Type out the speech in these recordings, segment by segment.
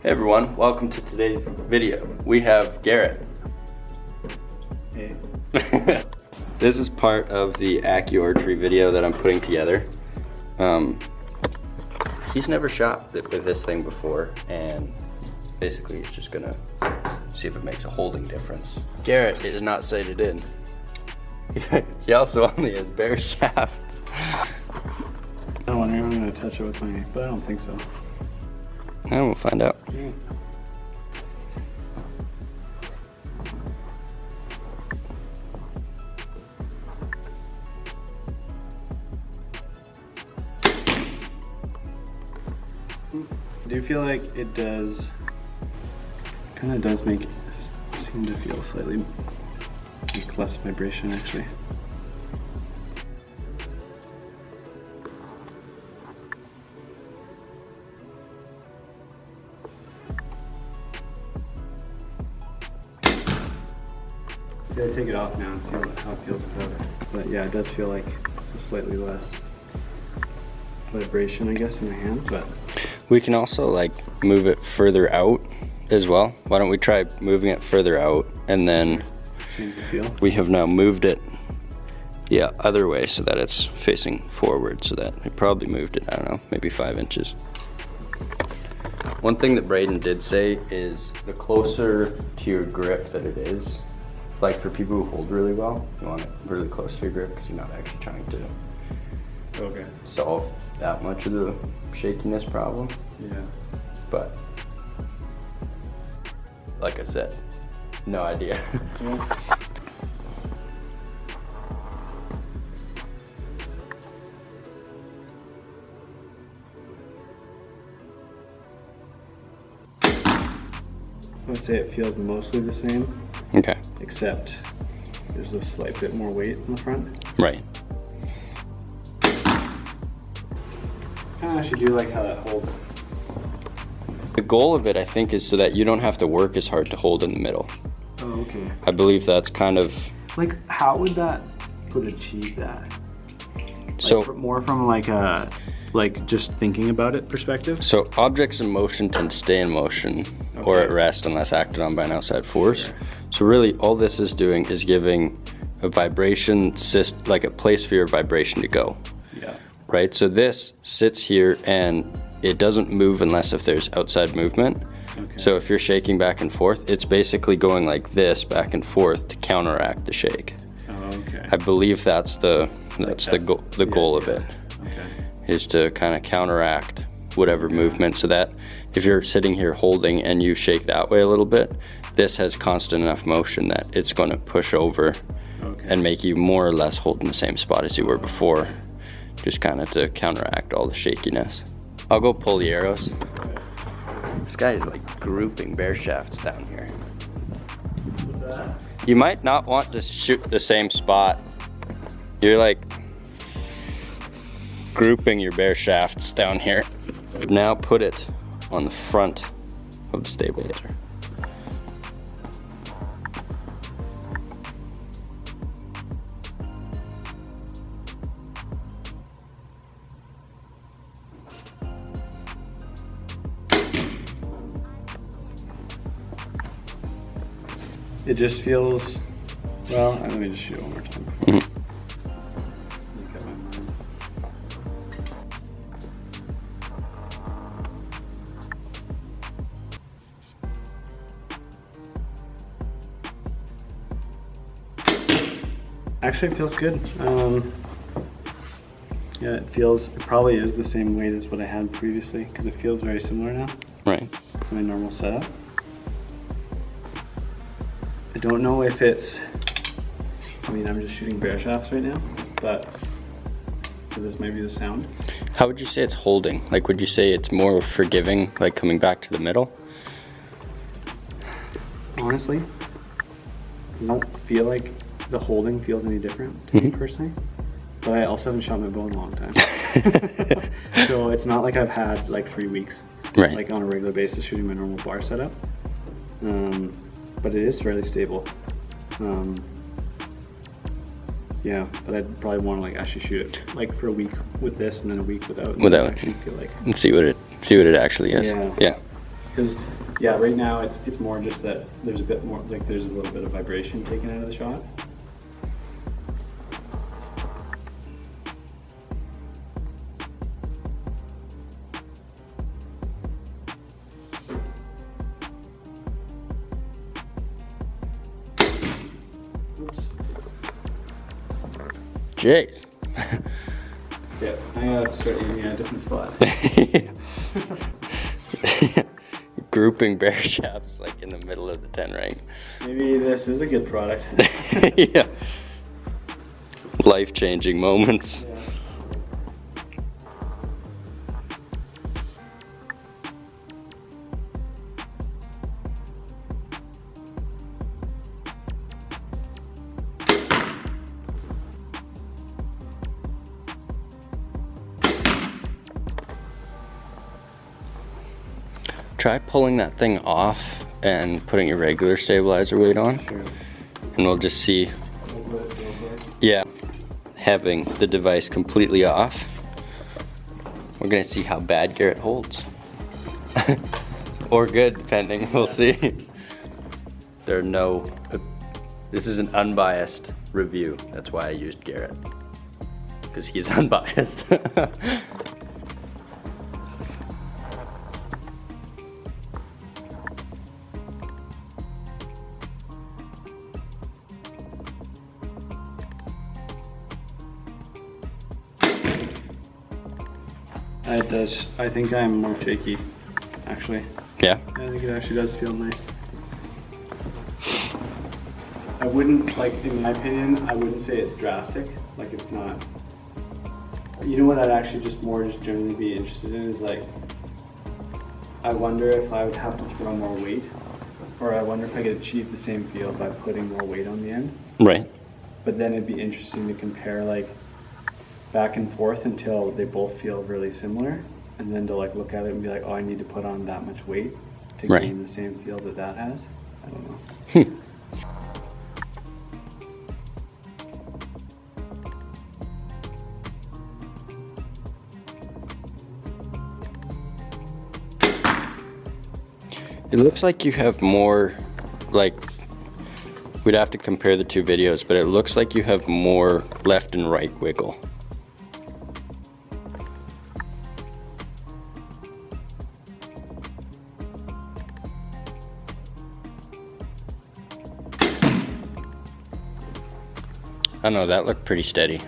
Hey everyone, welcome to today's video. We have Garrett. Hey. This is part of the ACU Archery video that I'm putting together. He's never shot with this thing before, and basically he's just gonna see if it makes a holding difference. Garrett is not sighted in. He also only has bare shafts. I'm wondering if I'm gonna touch it with my, but I don't think so. And we'll find out. Yeah. I do feel like it does, kind of does make it seem to feel slightly like less vibration actually. Yeah, take it off now and see how it feels without it. But yeah, it does feel like it's a slightly less vibration, I guess, in my hand. But we can also like move it further out as well. Why don't we try moving it further out and then change the feel? We have now moved it the other way so that it's facing forward, so that it probably moved it, I don't know, maybe 5 inches. One thing that Braden did say is the closer to your grip that it is, like for people who hold really well, you want it really close to your grip because you're not actually trying to solve that much of the shakiness problem. Yeah. But like I said, no idea. Yeah. I would say it feels mostly the same. Okay. Except there's a slight bit more weight in the front. Right. I actually do like how that holds. The goal of it, I think, is so that you don't have to work as hard to hold in the middle. Oh, okay. I believe that's kind of... Like, how would that achieve that? Like, so more from like a, like just thinking about it perspective? So objects in motion tend to stay in motion or at rest unless acted on by an outside force. Sure. So really all this is doing is giving a vibration, like a place for your vibration to go. Yeah. Right, so this sits here and it doesn't move unless if there's outside movement. Okay. So if you're shaking back and forth, it's basically going like this back and forth to counteract the shake. Oh, okay. I believe that's the goal of it. Okay. Is to kind of counteract whatever movement, so that if you're sitting here holding and you shake that way a little bit, this has constant enough motion that it's going to push over and make you more or less hold in the same spot as you were before, just kind of to counteract all the shakiness. I'll go pull the arrows. This guy is like grouping bear shafts down here. What's that? You might not want to shoot the same spot. You're like grouping your bear shafts down here. Now put it on the front of the stabilizer. It just feels, well, let me just shoot it one more time. Mm-hmm. Make up my mind. Actually, it feels good. Yeah, it probably is the same weight as what I had previously because it feels very similar now. Right. To my normal setup. I don't know if it's, I mean, I'm just shooting bear shafts right now, but so this might be the sound. How would you say it's holding? Like, would you say it's more forgiving, like coming back to the middle? Honestly, I don't feel like the holding feels any different to me personally, but I also haven't shot my bow in a long time. So it's not like I've had like 3 weeks, like on a regular basis shooting my normal bar setup. But it is fairly stable. Yeah, but I'd probably want to like actually shoot it like for a week with this and then a week without. Without. I actually feel like. And see what it actually is. Yeah. Yeah. Because yeah, right now it's more just that there's a bit more, like there's a little bit of vibration taken out of the shot. Jeez. Yeah, I gotta start aiming at a different spot. Grouping bear shafts like in the middle of the 10 rank. Maybe this is a good product. Yeah. Life-changing moments. Yeah. Try pulling that thing off and putting your regular stabilizer weight on. Sure. And we'll just see. Yeah. Having the device completely off, we're gonna see how bad Garrett holds. Or good, depending, we'll see. There are no, this is an unbiased review. That's why I used Garrett, because he's unbiased. It does. I think I'm more shaky, actually. Yeah. I think it actually does feel nice. I wouldn't, like, in my opinion, I wouldn't say it's drastic. Like, it's not. You know what I'd actually just generally be interested in is, like, I wonder if I would have to throw more weight, or I wonder if I could achieve the same feel by putting more weight on the end. Right. But then it'd be interesting to compare, like, back and forth until they both feel really similar, and then to like look at it and be like, oh, I need to put on that much weight to Right. gain the same feel that that has. I don't know. It looks like you have more, like, we'd have to compare the two videos, but it looks like you have more left and right wiggle. I don't know, that looked pretty steady.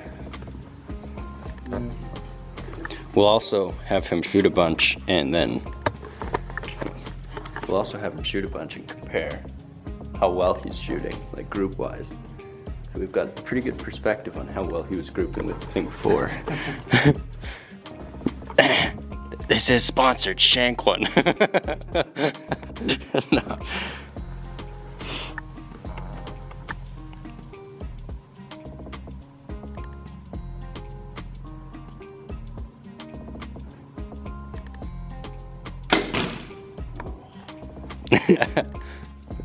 We'll also have him shoot a bunch, and then we'll also have him shoot a bunch and compare how well he's shooting, like group-wise. So we've got a pretty good perspective on how well he was grouping with the thing before. This is sponsored, shank one. No.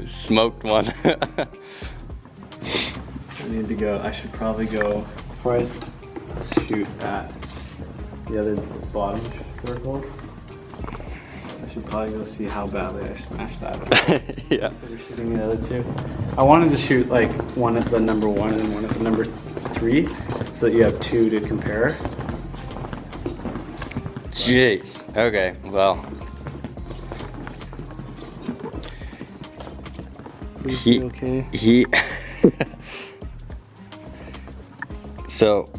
Smoked one. I need to go. I should probably go before I shoot at the other bottom circle. I should probably go see how badly I smashed that. Yeah. Instead of shooting the other two. I wanted to shoot like one at the number 1 and one at the number 3, so that you have 2 to compare. Jeez. Okay. Well. He So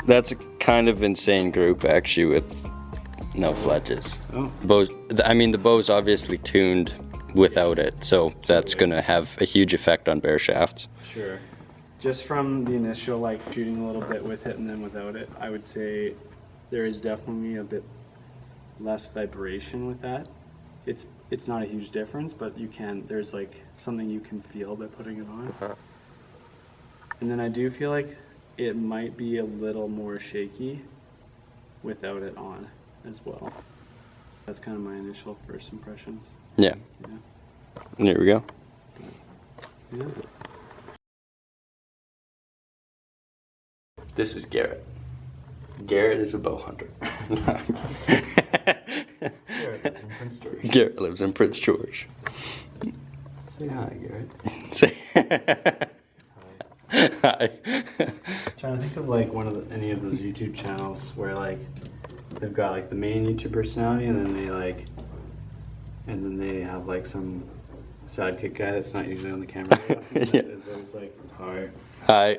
that's a kind of insane group actually with no fletches. Oh. Bows, I mean the bow's obviously tuned without it, so that's gonna have a huge effect on bear shafts. Sure. Just from the initial like shooting a little bit with it and then without it, I would say there is definitely a bit less vibration with that. It's not a huge difference, but there's like something you can feel by putting it on. And then I do feel like it might be a little more shaky without it on as well. That's kind of my initial first impressions. Yeah. Yeah. There we go. Yeah. This is Garrett. Garrett is a bow hunter. Sure. Prince George. Garrett lives in Prince George. Say hi, Garrett. Say Hi. hi. Trying to think of like any of those YouTube channels where like they've got like the main YouTube personality and then they have like some sidekick guy that's not usually on the camera. Yeah. It's always like, hi. Hi.